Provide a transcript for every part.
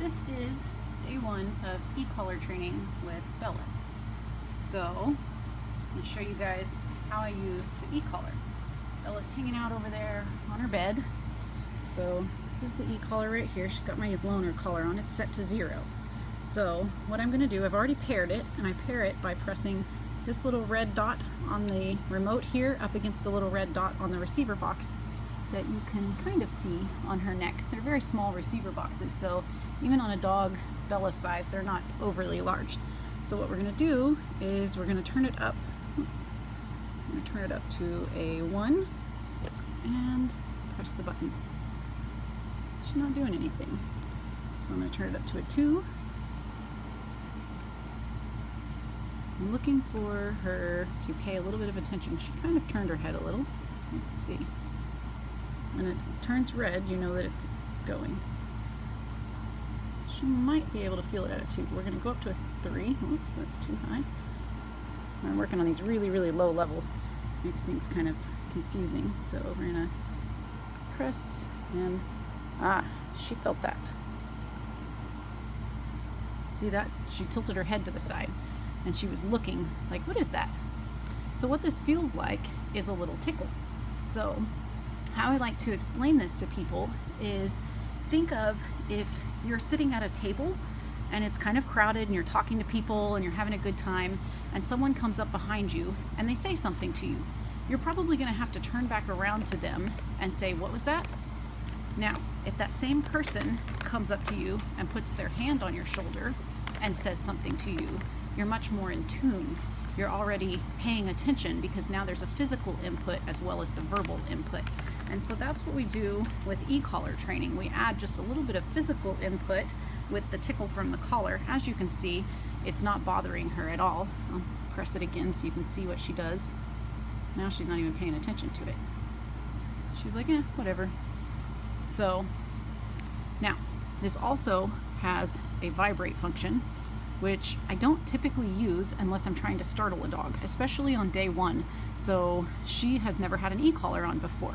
This is day one of e-collar training with Bella. So I'm going to show you guys how I use the e-collar. Bella's hanging out over there on her bed. So this is the e-collar right here. She's got my loaner collar on. It's set to 0. So what I'm going to do, I've already paired it, and I pair it by pressing this little red dot on the remote here up against the little red dot on the receiver box that you can kind of see on her neck. They're very small receiver boxes, so even on a dog Bella's size, they're not overly large. So what we're going to do is we're going to turn it up. Oops. I'm going to turn it up to a 1 and press the button. She's not doing anything. So I'm going to turn it up to a 2. I'm looking for her to pay a little bit of attention. She kind of turned her head a little. Let's see. When it turns red, you know that it's going. She might be able to feel it at a 2. We're going to go up to a 3. Oops, that's too high. I'm working on these really, really low levels. Makes things kind of confusing. So we're going to press and she felt that. See that? She tilted her head to the side and she was looking like, what is that? So what this feels like is a little tickle. So how I like to explain this to people is, think of if you're sitting at a table and it's kind of crowded and you're talking to people and you're having a good time, and someone comes up behind you and they say something to you. You're probably going to have to turn back around to them and say, what was that? Now, if that same person comes up to you and puts their hand on your shoulder and says something to you, you're much more in tune. You're already paying attention because now there's a physical input as well as the verbal input. And so that's what we do with e-collar training. We add just a little bit of physical input with the tickle from the collar. As you can see, it's not bothering her at all. I'll press it again so you can see what she does. Now she's not even paying attention to it. She's like, whatever. So now this also has a vibrate function, which I don't typically use unless I'm trying to startle a dog, especially on day 1. So she has never had an e-collar on before.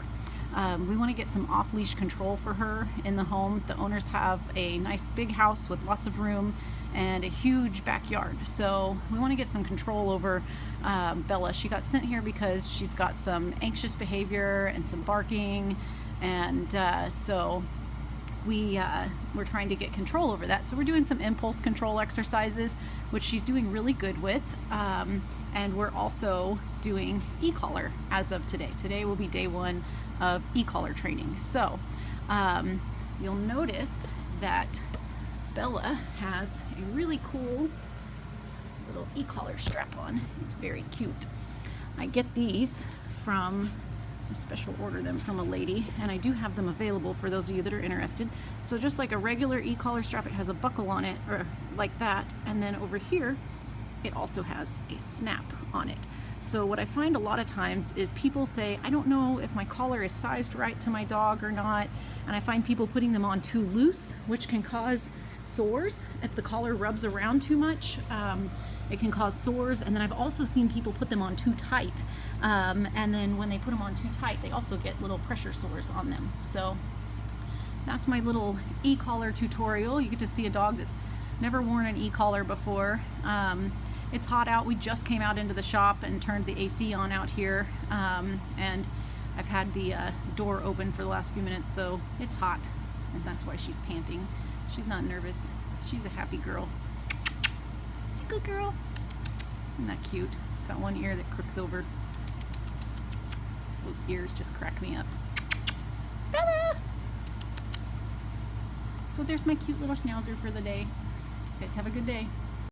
We want to get some off-leash control for her in the home. The owners have a nice big house with lots of room and a huge backyard. So we want to get some control over Bella. She got sent here because she's got some anxious behavior and some barking, and so we're trying to get control over that. So we're doing some impulse control exercises, which she's doing really good with. And we're also doing e-collar as of today. Today will be day 1 of e-collar training. So you'll notice that Bella has a really cool little e-collar strap on. It's very cute. I get these from a special order them from a lady, and I do have them available for those of you that are interested. So just like a regular e-collar strap, it has a buckle on it, or like that, and then over here it also has a snap on it. So what I find a lot of times is people say, I don't know if my collar is sized right to my dog or not, and I find people putting them on too loose, which can cause sores. If the collar rubs around too much, it can cause sores. And then I've also seen people put them on too tight, and then when they put them on too tight, they also get little pressure sores on them. So that's my little e-collar tutorial. You get to see a dog that's never worn an e-collar before. It's hot out. We just came out into the shop and turned the AC on out here, and I've had the door open for the last few minutes, so it's hot, and that's why she's panting. She's not nervous. She's a happy girl. She's a good girl. Isn't that cute? She's got one ear that crooks over. Those ears just crack me up. Bella! So there's my cute little schnauzer for the day. You guys have a good day.